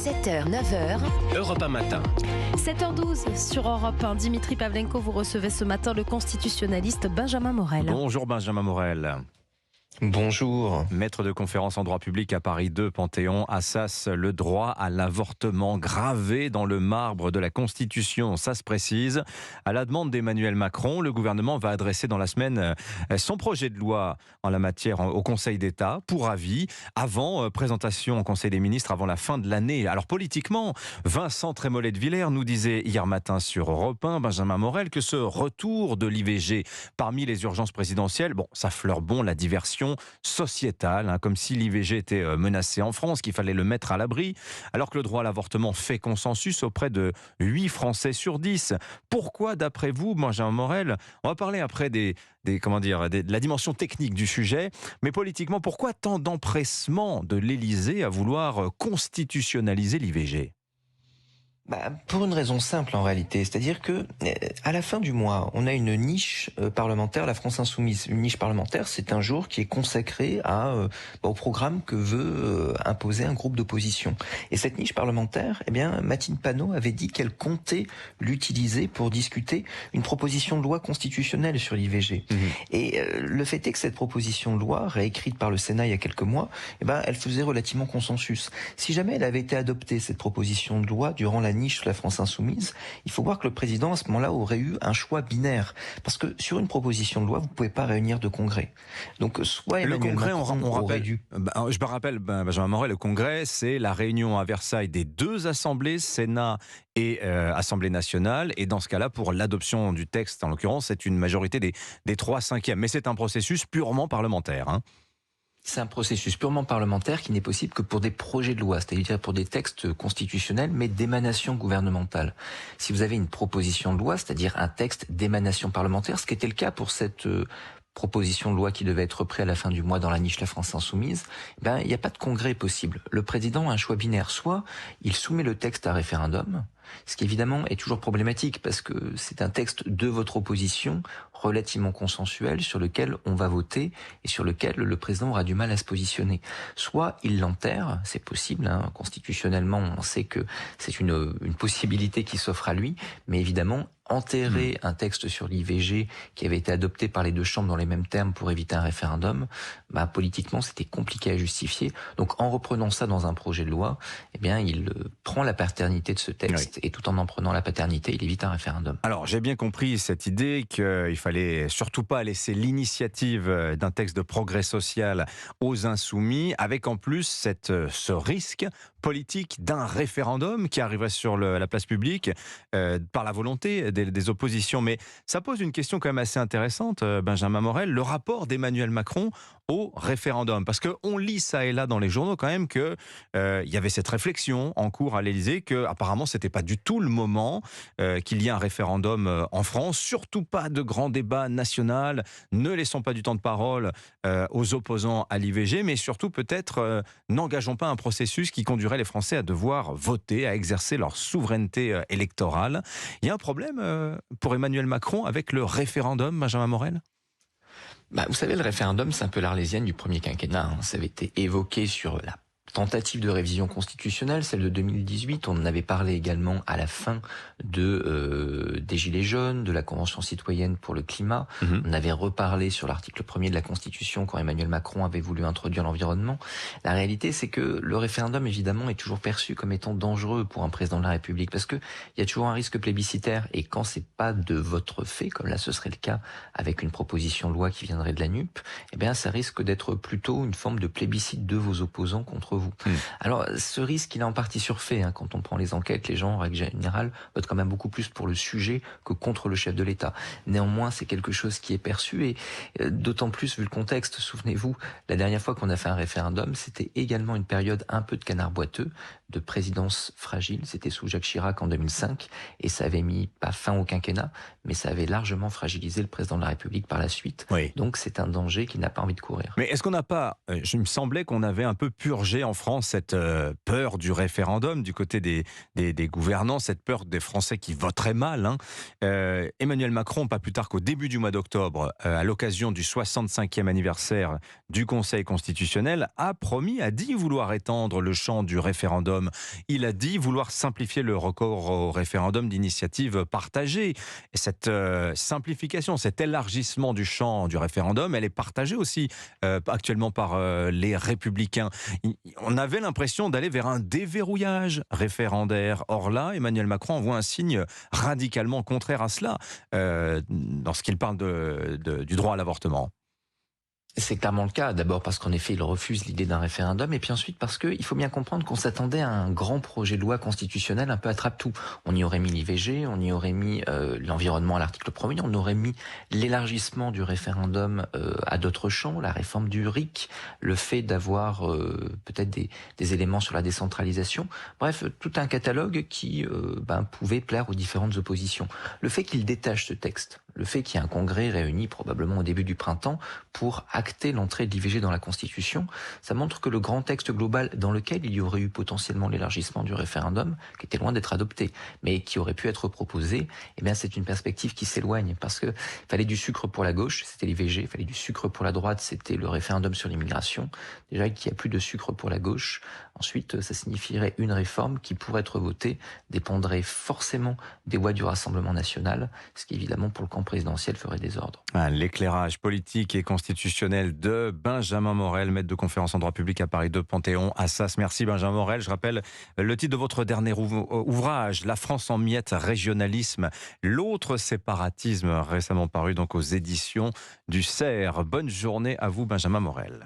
7h, 9h. Europe 1 matin. 7h12 sur Europe 1. Dimitri Pavlenko, vous recevez ce matin le constitutionnaliste Benjamin Morel. Bonjour Benjamin Morel. Bonjour. Maître de conférence en droit public à Paris 2, Panthéon, Assas, le droit à l'avortement gravé dans le marbre de la Constitution. Ça se précise. À la demande d'Emmanuel Macron, le gouvernement va adresser dans la semaine son projet de loi en la matière au Conseil d'État pour avis, avant présentation au Conseil des ministres avant la fin de l'année. Alors politiquement, Vincent Trémollet de Villers nous disait hier matin sur Europe 1, Benjamin Morel, que ce retour de l'IVG parmi les urgences présidentielles, ça fleure bon la diversion sociétale, comme si l'IVG était menacé en France, qu'il fallait le mettre à l'abri, alors que le droit à l'avortement fait consensus auprès de 8 Français sur 10. Pourquoi, d'après vous, Benjamin Morel, on va parler après de la dimension technique du sujet, mais politiquement, pourquoi tant d'empressement de l'Élysée à vouloir constitutionnaliser l'IVG ? Pour une raison simple en réalité, c'est-à-dire que à la fin du mois, on a une niche parlementaire, la France Insoumise. Une niche parlementaire, c'est un jour qui est consacré au programme que veut imposer un groupe d'opposition. Et cette niche parlementaire, Mathilde Panot avait dit qu'elle comptait l'utiliser pour discuter une proposition de loi constitutionnelle sur l'IVG. Et le fait est que cette proposition de loi, réécrite par le Sénat il y a quelques mois, elle faisait relativement consensus. Si jamais elle avait été adoptée, cette proposition de loi, durant la niche la France Insoumise, il faut voir que le président à ce moment-là aurait eu un choix binaire, parce que sur une proposition de loi, vous pouvez pas réunir de congrès. Donc soit Emmanuel Macron aurait dû. Je me rappelle, Benjamin Morel, le congrès, c'est la réunion à Versailles des deux assemblées, Sénat et Assemblée nationale, et dans ce cas-là, pour l'adoption du texte, en l'occurrence, c'est une majorité des 3/5. Mais c'est un processus purement parlementaire. C'est un processus purement parlementaire qui n'est possible que pour des projets de loi, c'est-à-dire pour des textes constitutionnels, mais d'émanation gouvernementale. Si vous avez une proposition de loi, c'est-à-dire un texte d'émanation parlementaire, ce qui était le cas pour cette proposition de loi qui devait être prise à la fin du mois dans la niche La France Insoumise, il n'y a pas de congrès possible. Le président a un choix binaire. Soit il soumet le texte à référendum, ce qui évidemment est toujours problématique parce que c'est un texte de votre opposition relativement consensuel sur lequel on va voter et sur lequel le président aura du mal à se positionner. Soit il l'enterre, c'est possible, constitutionnellement on sait que c'est une possibilité qui s'offre à lui, mais évidemment enterrer un texte sur l'IVG qui avait été adopté par les deux chambres dans les mêmes termes pour éviter un référendum, politiquement c'était compliqué à justifier. Donc en reprenant ça dans un projet de loi, il prend la paternité de ce texte et tout en prenant la paternité, il évite un référendum. Alors j'ai bien compris cette idée qu'il fallait surtout pas laisser l'initiative d'un texte de progrès social aux insoumis, avec en plus ce risque politique d'un référendum qui arriverait sur la place publique par la volonté des oppositions. Mais ça pose une question quand même assez intéressante, Benjamin Morel, le rapport d'Emmanuel Macron au référendum. Parce qu'on lit ça et là dans les journaux quand même qu'il y avait cette réflexion en cours à l'Élysée qu'apparemment c'était pas du tout le moment qu'il y ait un référendum en France, surtout pas de grand débat national, ne laissons pas du temps de parole aux opposants à l'IVG, mais surtout peut-être n'engageons pas un processus qui conduirait les Français à devoir voter, à exercer leur souveraineté électorale. Il y a un problème pour Emmanuel Macron avec le référendum, Benjamin Morel ? Vous savez, le référendum, c'est un peu l'Arlésienne du premier quinquennat. Ça avait été évoqué sur la tentative de révision constitutionnelle, celle de 2018. On en avait parlé également à la fin des Gilets jaunes, de la Convention citoyenne pour le climat. On avait reparlé sur l'article 1er de la Constitution quand Emmanuel Macron avait voulu introduire l'environnement. La réalité, c'est que le référendum, évidemment, est toujours perçu comme étant dangereux pour un président de la République parce que il y a toujours un risque plébiscitaire et quand c'est pas de votre fait, comme là ce serait le cas avec une proposition de loi qui viendrait de la NUP, ça risque d'être plutôt une forme de plébiscite de vos opposants contre vous. Alors, ce risque, il est en partie surfait. Quand on prend les enquêtes, les gens, en règle générale, votent quand même beaucoup plus pour le sujet que contre le chef de l'État. Néanmoins, c'est quelque chose qui est perçu et d'autant plus vu le contexte. Souvenez-vous, la dernière fois qu'on a fait un référendum, c'était également une période un peu de canard boiteux, de présidence fragile. C'était sous Jacques Chirac en 2005 et ça avait mis pas fin au quinquennat, mais ça avait largement fragilisé le président de la République par la suite. Donc, c'est un danger qu'il n'a pas envie de courir. Mais est-ce qu'on n'a pas, je me semblait qu'on avait un peu purgé en France cette peur du référendum du côté des gouvernants, cette peur des Français qui voteraient mal. Emmanuel Macron, pas plus tard qu'au début du mois d'octobre, à l'occasion du 65e anniversaire du Conseil constitutionnel, a dit vouloir étendre le champ du référendum référendum. Il a dit vouloir simplifier le recours au référendum d'initiative partagée. Et cette simplification, cet élargissement du champ du référendum, elle est partagée aussi actuellement par les Républicains. On avait l'impression d'aller vers un déverrouillage référendaire. Or là, Emmanuel Macron envoie un signe radicalement contraire à cela lorsqu'il parle du droit à l'avortement. C'est clairement le cas. D'abord parce qu'en effet, il refuse l'idée d'un référendum, et puis ensuite parce qu'il faut bien comprendre qu'on s'attendait à un grand projet de loi constitutionnel un peu attrape-tout. On y aurait mis l'IVG, on y aurait mis l'environnement à l'article 1er, on aurait mis l'élargissement du référendum à d'autres champs, la réforme du RIC, le fait d'avoir peut-être des éléments sur la décentralisation. Bref, tout un catalogue qui pouvait plaire aux différentes oppositions. Le fait qu'il détache ce texte, le fait qu'il y ait un congrès réuni probablement au début du printemps pour acter l'entrée de l'IVG dans la Constitution, ça montre que le grand texte global dans lequel il y aurait eu potentiellement l'élargissement du référendum, qui était loin d'être adopté, mais qui aurait pu être proposé, eh bien c'est une perspective qui s'éloigne, parce que fallait du sucre pour la gauche, c'était l'IVG, il fallait du sucre pour la droite, c'était le référendum sur l'immigration. Déjà qu'il n'y a plus de sucre pour la gauche, ensuite ça signifierait une réforme qui, pour être votée, dépendrait forcément des voix du Rassemblement national, ce qui évidemment pour le camp présidentiel ferait désordre. L'éclairage politique et constitutionnel de Benjamin Morel, maître de conférence en droit public à Paris 2 Panthéon-Assas. Merci Benjamin Morel. Je rappelle le titre de votre dernier ouvrage, La France en miettes, régionalisme, l'autre séparatisme, récemment paru donc aux éditions du CERF. Bonne journée à vous Benjamin Morel.